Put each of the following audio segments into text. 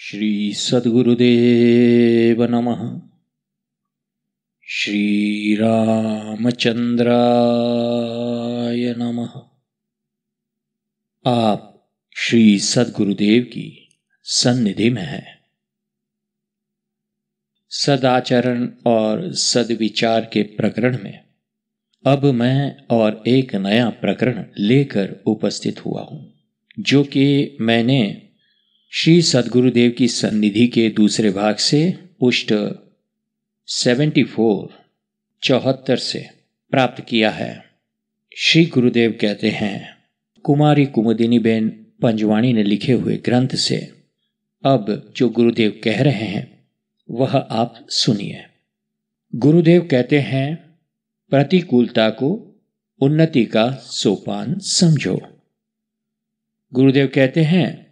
श्री सद्गुरुदेव नमः। श्री रामचंद्राय नमः। आप श्री सद्गुरुदेव की सन्निधि में हैं। सदाचरण और सद्विचार के प्रकरण में अब मैं और एक नया प्रकरण लेकर उपस्थित हुआ हूं, जो कि मैंने श्री सद्गुरुदेव की सन्निधि के दूसरे भाग से पुष्ट 74 से प्राप्त किया है। श्री गुरुदेव कहते हैं, कुमारी कुमुदिनी बेन पंजवाणी ने लिखे हुए ग्रंथ से अब जो गुरुदेव कह रहे हैं वह आप सुनिए। गुरुदेव कहते हैं, प्रतिकूलता को उन्नति का सोपान समझो। गुरुदेव कहते हैं,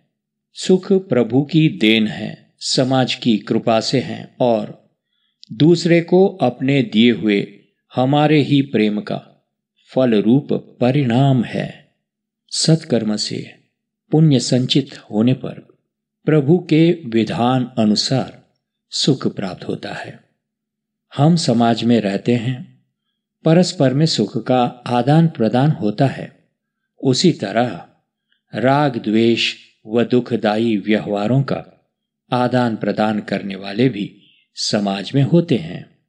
सुख प्रभु की देन है, समाज की कृपा से है और दूसरे को अपने दिए हुए हमारे ही प्रेम का फल रूप परिणाम है। सत्कर्म से पुण्य संचित होने पर प्रभु के विधान अनुसार सुख प्राप्त होता है। हम समाज में रहते हैं, परस्पर में सुख का आदान प्रदान होता है। उसी तरह राग द्वेष व दुखदायी व्यवहारों का आदान प्रदान करने वाले भी समाज में होते हैं।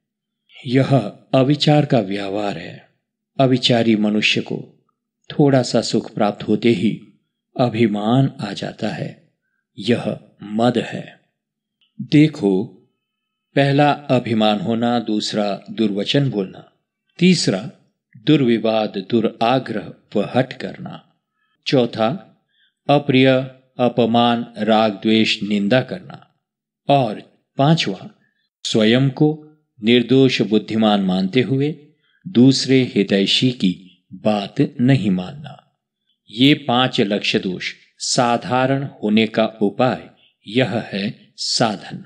यह अविचार का व्यवहार है। अविचारी मनुष्य को थोड़ा सा सुख प्राप्त होते ही अभिमान आ जाता है। यह मद है। देखो, पहला अभिमान होना, दूसरा दुर्वचन बोलना, तीसरा दुर्विवाद दुराग्रह व हठ करना, चौथा अप्रिय अपमान राग द्वेष निंदा करना और पांचवा स्वयं को निर्दोष बुद्धिमान मानते हुए दूसरे हितैषी की बात नहीं मानना। ये 5 लक्ष्य दोष साधारण होने का उपाय यह है साधन।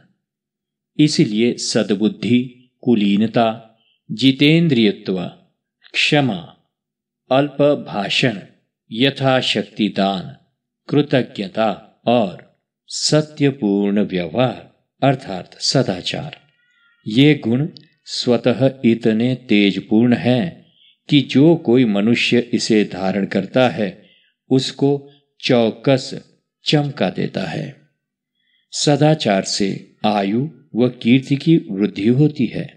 इसलिए सद्बुद्धि, कुलीनता, जितेंद्रियत्व, क्षमा, अल्प भाषण, यथाशक्ति दान, कृतज्ञता और सत्यपूर्ण व्यवहार अर्थात सदाचार, ये गुण स्वतः इतने तेजपूर्ण हैं कि जो कोई मनुष्य इसे धारण करता है उसको चौकस चमका देता है। सदाचार से आयु व कीर्ति की वृद्धि होती है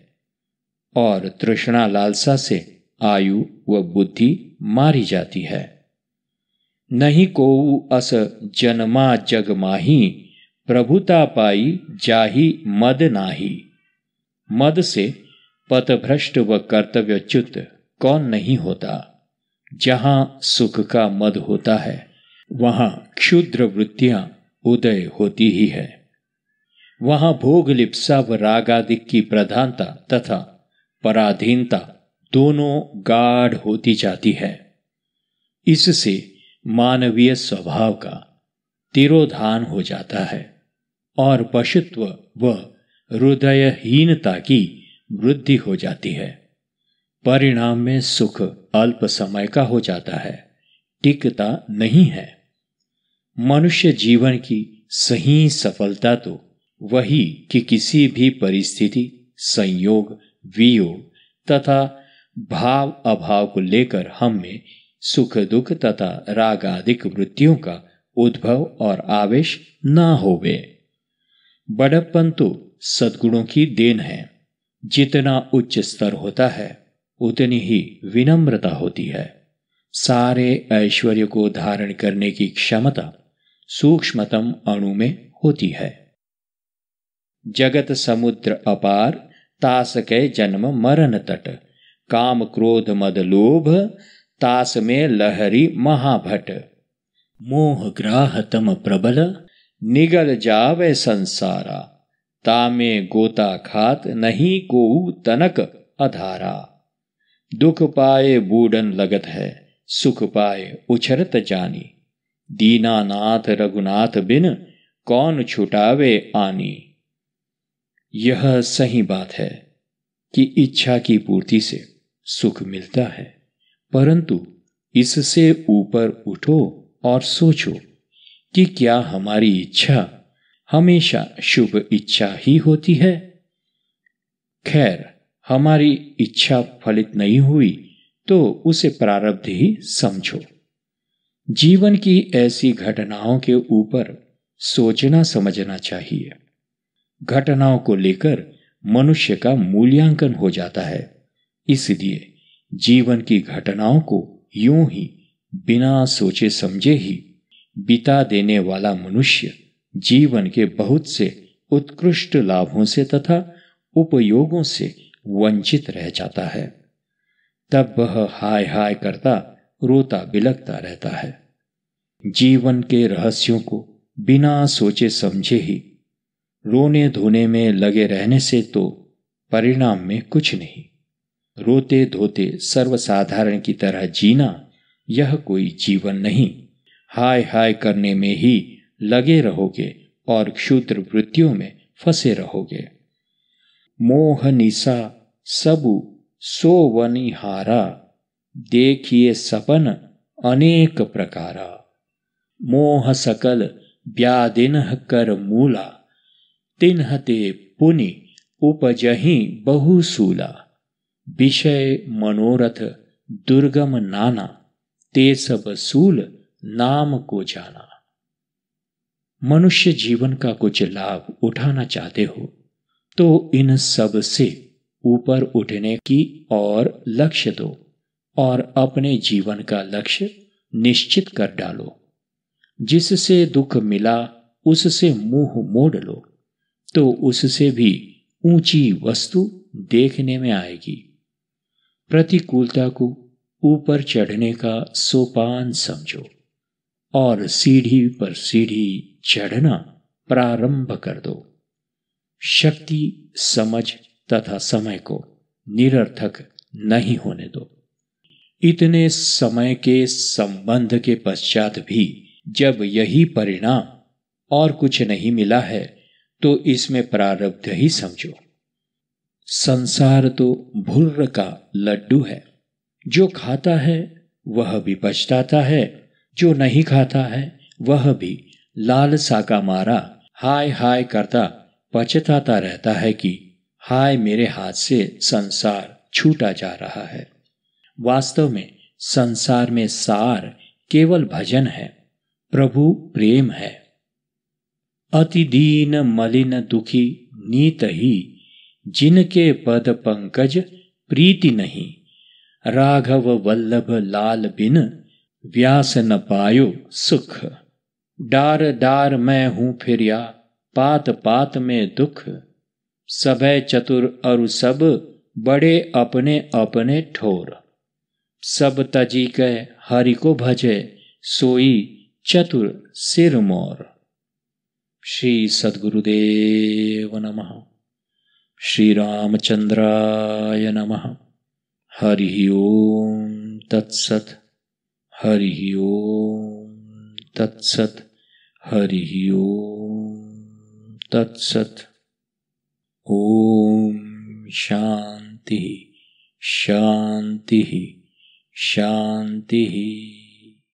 और तृष्णा लालसा से आयु व बुद्धि मारी जाती है। नहीं को अस जन्मा जग माही, प्रभुता पाई जाही मद नाही। मद से पथभ्रष्ट व कर्तव्यच्युत कौन नहीं होता। जहां सुख का मद होता है वहां क्षुद्र वृत्तियां उदय होती ही है। वहां भोग लिप्सा व रागादिक की प्रधानता तथा पराधीनता दोनों गाढ़ होती जाती है। इससे मानवीय स्वभाव का तिरोधान हो जाता है और पशुत्व व हृदयहीनता की वृद्धि हो जाती है। परिणाम में सुख अल्प समय का हो जाता है, टिकता नहीं है। मनुष्य जीवन की सही सफलता तो वही कि किसी भी परिस्थिति, संयोग, वियोग तथा भाव अभाव को लेकर हम में सुख दुख तथा राग आदिक वृत्तियों का उद्भव और आवेश ना होवे। बड़प्पन तो सद्गुणों की देन है। जितना उच्च स्तर होता है उतनी ही विनम्रता होती है। सारे ऐश्वर्य को धारण करने की क्षमता सूक्ष्मतम अणु में होती है। जगत समुद्र अपार, तासकै जन्म मरण तट, काम क्रोध मद लोभ, तास में लहरी महाभट, मोह ग्राह तम प्रबल, निगल जावे संसारा, तामे गोता खात नहीं कोऊ तनक अधारा। दुख पाए बूढ़न लगत है, सुख पाए उछरत जानी, दीनानाथ रघुनाथ बिन कौन छुटावे आनी। यह सही बात है कि इच्छा की पूर्ति से सुख मिलता है, परंतु इससे ऊपर उठो और सोचो कि क्या हमारी इच्छा हमेशा शुभ इच्छा ही होती है। खैर, हमारी इच्छा फलित नहीं हुई तो उसे प्रारब्ध ही समझो। जीवन की ऐसी घटनाओं के ऊपर सोचना समझना चाहिए। घटनाओं को लेकर मनुष्य का मूल्यांकन हो जाता है। इसलिए जीवन की घटनाओं को यूं ही बिना सोचे समझे ही बिता देने वाला मनुष्य जीवन के बहुत से उत्कृष्ट लाभों से तथा उपयोगों से वंचित रह जाता है। तब वह हाय हाय करता रोता बिलखता रहता है। जीवन के रहस्यों को बिना सोचे समझे ही रोने धोने में लगे रहने से तो परिणाम में कुछ नहीं। रोते धोते सर्वसाधारण की तरह जीना यह कोई जीवन नहीं। हाय हाय करने में ही लगे रहोगे और क्षुद्र वृत्तियों में फंसे रहोगे। मोह निशा सबु सोवनिहारा, देखिए सपन अनेक प्रकारा। मोह सकल व्याधिनः कर मूला, तिन्हते पुनि उपजहि बहुसूला। विषय मनोरथ दुर्गम नाना, ते सब सूल नाम को जाना। मनुष्य जीवन का कुछ लाभ उठाना चाहते हो तो इन सब से ऊपर उठने की और लक्ष्य दो और अपने जीवन का लक्ष्य निश्चित कर डालो। जिससे दुख मिला उससे मुंह मोड़ लो तो उससे भी ऊंची वस्तु देखने में आएगी। प्रतिकूलता को ऊपर चढ़ने का सोपान समझो और सीढ़ी पर सीढ़ी चढ़ना प्रारंभ कर दो। शक्ति, समझ तथा समय को निरर्थक नहीं होने दो। इतने समय के संबंध के पश्चात भी जब यही परिणाम और कुछ नहीं मिला है तो इसमें प्रारब्ध ही समझो। संसार तो भुर्र का लड्डू है। जो खाता है वह भी पछताता है, जो नहीं खाता है वह भी लालसा का मारा हाय हाय करता पछताता रहता है कि हाय मेरे हाथ से संसार छूटा जा रहा है। वास्तव में संसार में सार केवल भजन है, प्रभु प्रेम है। अति दीन मलिन दुखी नीत ही, जिनके पद पंकज प्रीति नहीं। राघव वल्लभ लाल बिन, व्यास न पायो सुख। डार डार मैं हूं फिरिया, पात पात में दुख। सभय चतुर अरु सब, बड़े अपने अपने ठोर। सब तजी कै हरि को भजे, सोई चतुर सिर मोर। श्री सद्गुरुदेव नमः। श्री रामचंद्राय नमः। हरि ओम तत्सत्। हरि ओम तत्सत्। हरि ओम तत्सत्। ओम शांति शांति शांति।